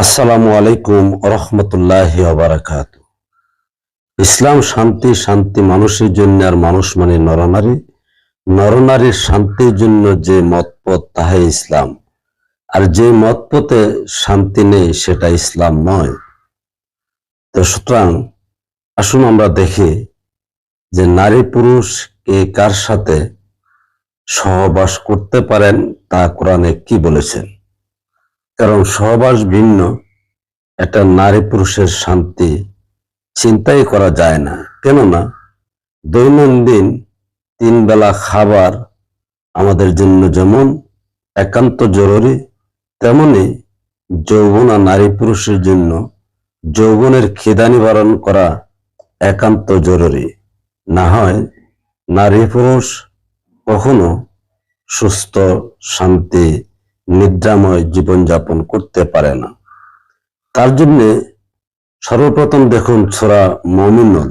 আসসালামু আলাইকুম রহমতুল্লাহি ওয়া বারাকাতুহু। ইসলাম শান্তি, শান্তি মানুষের জন্য, আর মানুষ মানে নরনারী, নরনারীর শান্তির জন্য যে মতপথ তাহাই ইসলাম। আর যে মতপথে শান্তি নেই সেটা ইসলাম নয়। তো সুতরাং আসুন আমরা দেখি যে নারী পুরুষ কে কার সাথে সহবাস করতে পারেন তা কোরআনে কি বলেছেন। কারণ সহবাস ভিন্ন, একটা নারী পুরুষের শান্তি চিন্তাই করা যায় না। কেননা দৈনন্দিন 3 বেলা খাবার আমাদের জন্য যেমন একান্ত জরুরি, তেমনি যৌবন আর নারী পুরুষের জন্য যৌবনের খিদা নিবারণ করা একান্ত জরুরি। না হয় নারী পুরুষ কখনো সুস্থ, শান্তি, নিদ্রাময় জীবনযাপন করতে পারে না। তার জন্যে সর্বপ্রথম দেখুন সূরা মুমিনুন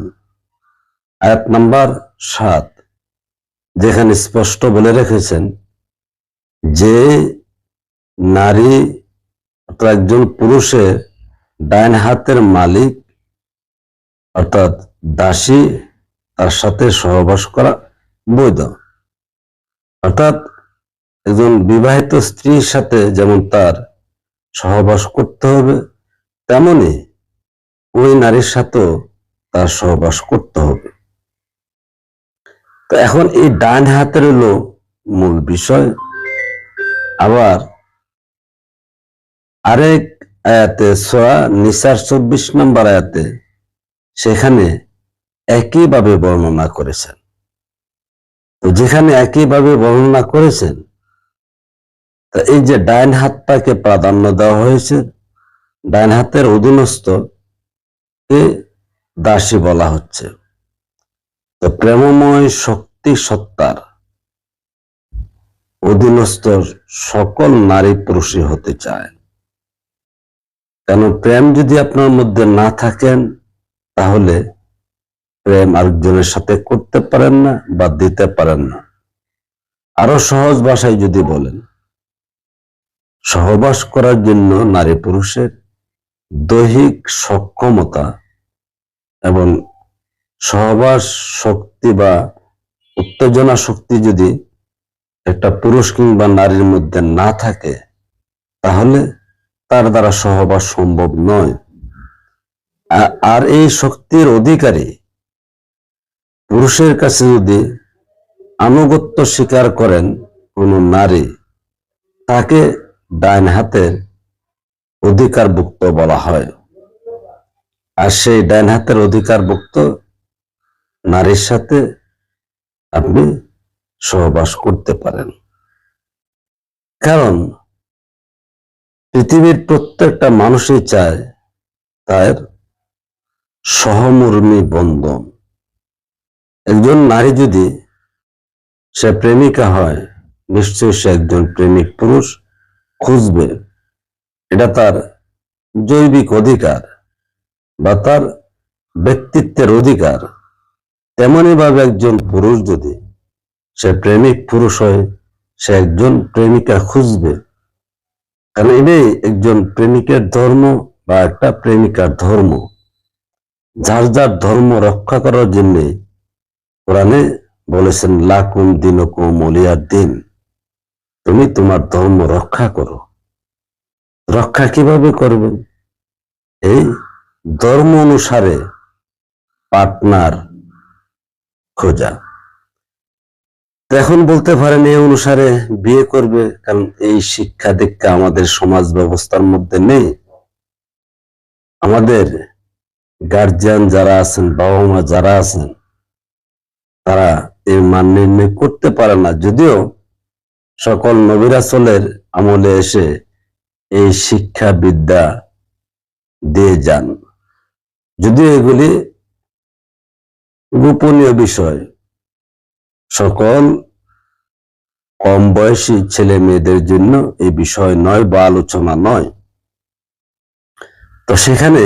আয়াত নাম্বার 7, যেখানে স্পষ্ট বলে রেখেছেন যে নারী অর্থাৎ একজন পুরুষের ডাইন হাতের মালিক অর্থাৎ দাসী, তার সাথে সহবাস করা বৈধ। অর্থাৎ একজন বিবাহিত স্ত্রীর সাথে যেমন তার সহবাস করতে হবে, তেমনি ওই নারীর সাথেও তার সহবাস করতে হবে। তো এখন এই ডান হাতের হলো মূল বিষয়। আবার আরেক আয়াতে সূরা নিসার 24 নম্বর আয়াতে সেখানে একইভাবে বর্ণনা করেছেন। তো যেখানে একইভাবে বর্ণনা করেছেন, তা এই যে ডাইন হাতটাকে প্রাধান্য দেওয়া হয়েছে, ডাইন হাতের অধীনস্থ কে দাসী বলা হচ্ছে। তো প্রেমময় শক্তি সত্তার অধীনস্থ সকল নারী পুরুষই হতে চায়। কেন প্রেম যদি আপনার মধ্যে না থাকেন, তাহলে প্রেম আরেকজনের সাথে করতে পারেন না বা দিতে পারেন না। আরো সহজ ভাষায় যদি বলেন, সহবাস করার জন্য নারী পুরুষের দৈহিক সক্ষমতা এবং সহবাস শক্তি বা উত্তেজনা শক্তি যদি একটা পুরুষ কিংবা নারীর মধ্যে না থাকে, তাহলে তার দ্বারা সহবাস সম্ভব নয়। আর এই শক্তির অধিকারী পুরুষের কাছে যদি আনুগত্য স্বীকার করেন কোন নারী, তাকে ডাইন হাতের অধিকারভুক্ত বলা হয়। আর সেই ডাইন হাতের অধিকারভুক্ত নারীর সাথে আপনি সহবাস করতে পারেন। কারণ পৃথিবীর প্রত্যেকটা মানুষই চায় তার সহমর্মী বন্ধন। একজন নারী যদি সে প্রেমিকা হয়, নিশ্চয়ই সে একজন প্রেমিক পুরুষ খুঁজবে। এটা তার জৈবিক অধিকার বা তার ব্যক্তিত্বের অধিকার। তেমনি ভাবে একজন পুরুষ যদি সে প্রেমিক পুরুষ হয়, সে একজন প্রেমিকা খুঁজবে। কারণ এটাই একজন প্রেমিকের ধর্ম বা একটা প্রেমিকার ধর্ম। যার যার ধর্ম রক্ষা করার জন্য কোরআনে বলেছেন লাকুম দিনুকুম ওলিয়াদ দিন, তুমি তোমার ধর্ম রক্ষা করো। রক্ষা কিভাবে করবেন? এই ধর্ম অনুসারে পার্টনার খোঁজা। এখন বলতে পারেন এই অনুসারে বিয়ে করবে, কারণ এই শিক্ষা দীক্ষা আমাদের সমাজ ব্যবস্থার মধ্যে নেই। আমাদের গার্জিয়ান যারা আছেন, বাবা মা যারা আছেন, তারা এই মান নির্ণয় করতে পারে না। যদিও সকল নবী রাসূলের আমলে এসে এই শিক্ষা বিদ্যা দিয়ে যান, যদিও এগুলি গোপনীয় বিষয়। সকল কম বয়সী ছেলে মেয়েদের জন্য এই বিষয় নয় বা আলোচনা নয়। তো সেখানে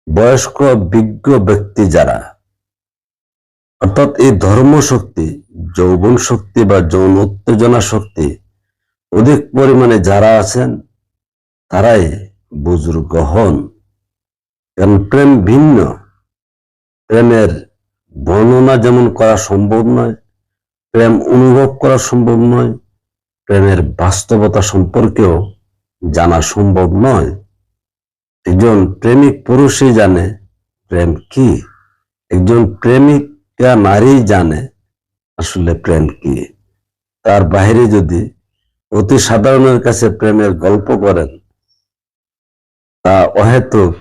বয়স্ক বিজ্ঞ ব্যক্তি যারা, অর্থাৎ এই ধর্ম শক্তি, যৌবন শক্তি বা যৌন উত্তেজনা শক্তি অধিক পরিমাণে যারা আছেন, তারাই বুজুর্গ হন। কারণ প্রেম ভিন্ন। প্রেমের বর্ণনা যেমন করা সম্ভব নয়, প্রেম অনুভব করা সম্ভব নয়, প্রেমের বাস্তবতা সম্পর্কেও জানা সম্ভব নয়। একজন প্রেমিক পুরুষই জানে প্রেম কি, একজন প্রেমিকা নারী জানে আসলে প্রেম কি। তার বাইরে যদি অতি সাধারণের কাছে প্রেমের গল্প করেন, তা অহেতুক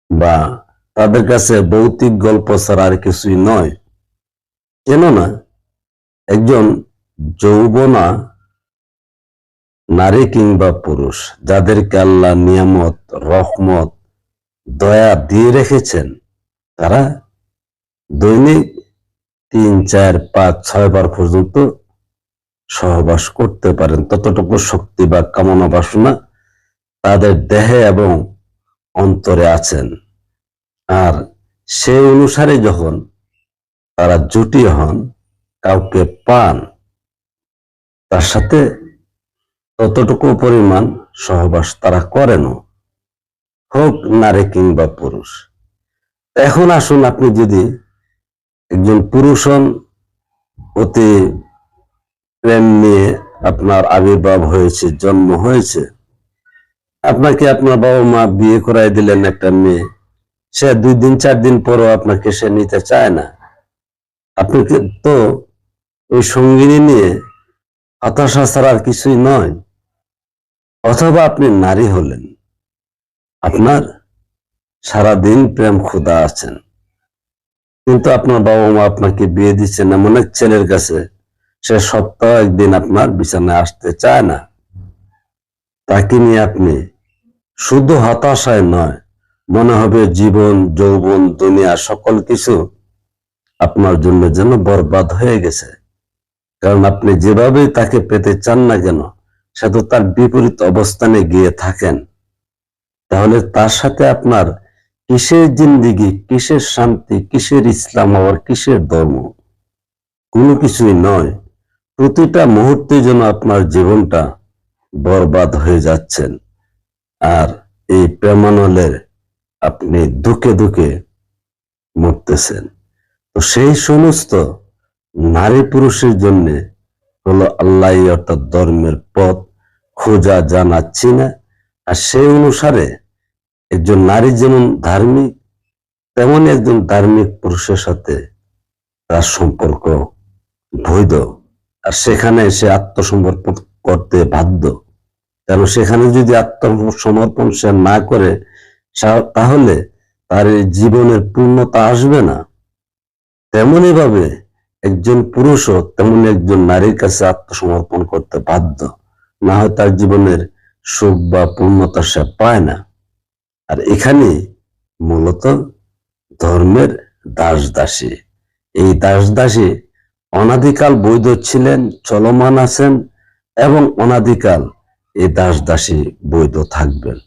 বা তাদের কাছে ভৌতিক গল্প ছাড়া আর কিছুই নয়। কেননা একজন যৌবনা নারী কিংবা পুরুষ যাদেরকে আল্লাহ নিয়ামত, রহমত, দয়া দিয়ে রেখেছেন, তারা দৈনিক 3, 4, 5, 6 বার পর্যন্ত সহবাস করতে পারেন। ততটুকু শক্তি বা কামনা বাসনা তাদের দেহে এবং অন্তরে আছেন। আর সেই অনুসারে যখন তারা জুটি হন, কাউকে পান, তার সাথে ততটুকু পরিমাণ সহবাস তারা করেন, হোক নারী কিংবা পুরুষ। এখন আসুন, আপনি যদি একজন পুরুষ হন, অতি প্রেম নিয়ে আপনার আবির্ভাব হয়েছে, জন্ম হয়েছে, আপনাকে আপনার বাবা মা বিয়ে করাই দিলেন একটা মেয়ে, সে 2 দিন 4 দিন পরও আপনাকে সে নিতে চায় না, আপনি তো ওই সঙ্গিনী নিয়ে হতাশা ছাড়া আর কিছুই নয়। অথবা আপনি নারী হলেন, আপনার সারাদিন প্রেম ক্ষুধা আছেন, কিন্তু আপনার বাবা মা আপনাকে বিয়ে দিচ্ছেন এমন এক ছেলের কাছে, সে সপ্তাহে একদিন আপনার বিছানায় আসতে চায় না। তাকে নিয়ে আপনি শুধু হতাশায় নয়, মনে হবে জীবন, যৌবন, দুনিয়া সকল কিছু আপনার জন্য যেন বরবাদ হয়ে গেছে। কারণ আপনি যেভাবে তাকে পেতে চান না কেন, সে তো তার বিপরীত অবস্থানে গিয়ে থাকেন। তাহলে তার সাথে আপনার কিসের জিন্দিগি, কিসের শান্তি, কিসের ইসলাম, আবার কিসের ধর্ম? কোনো কিছুই নয়। প্রতিটা মুহূর্তে যেন আপনার জীবনটা বরবাদ হয়ে যাচ্ছেন। আর এই প্রেমানলের আপনি দুঃখে দুঃখে মরতেছেন। তো সেই সমস্ত নারী পুরুষের জন্য হলো আল্লাহ অর্থাৎ ধর্মের পথ খোঁজা, জানা, চিনা। আর সেই অনুসারে একজন নারী যেমন ধার্মিক, তেমনি একজন ধার্মিক পুরুষের সাথে তার সম্পর্ক বৈধ। আর সেখানে সে আত্মসমর্পণ করতে বাধ্য। কারণ সেখানে যদি আত্মসমর্পণ সে না করে, তাহলে তার এই জীবনের পূর্ণতা আসবে না। তেমনি ভাবে একজন পুরুষও তেমনি একজন নারীর কাছে আত্মসমর্পণ করতে বাধ্য, না হয় তার জীবনের সুখ বা পূর্ণতা সে পায় না। আর এখানে মূলত ধর্মের দাস দাসী, এই দাস দাসী অনাদিকাল বৈধ ছিলেন, চলমান আছেন এবং অনাদিকাল এই দাস দাসী বৈধ থাকবেন।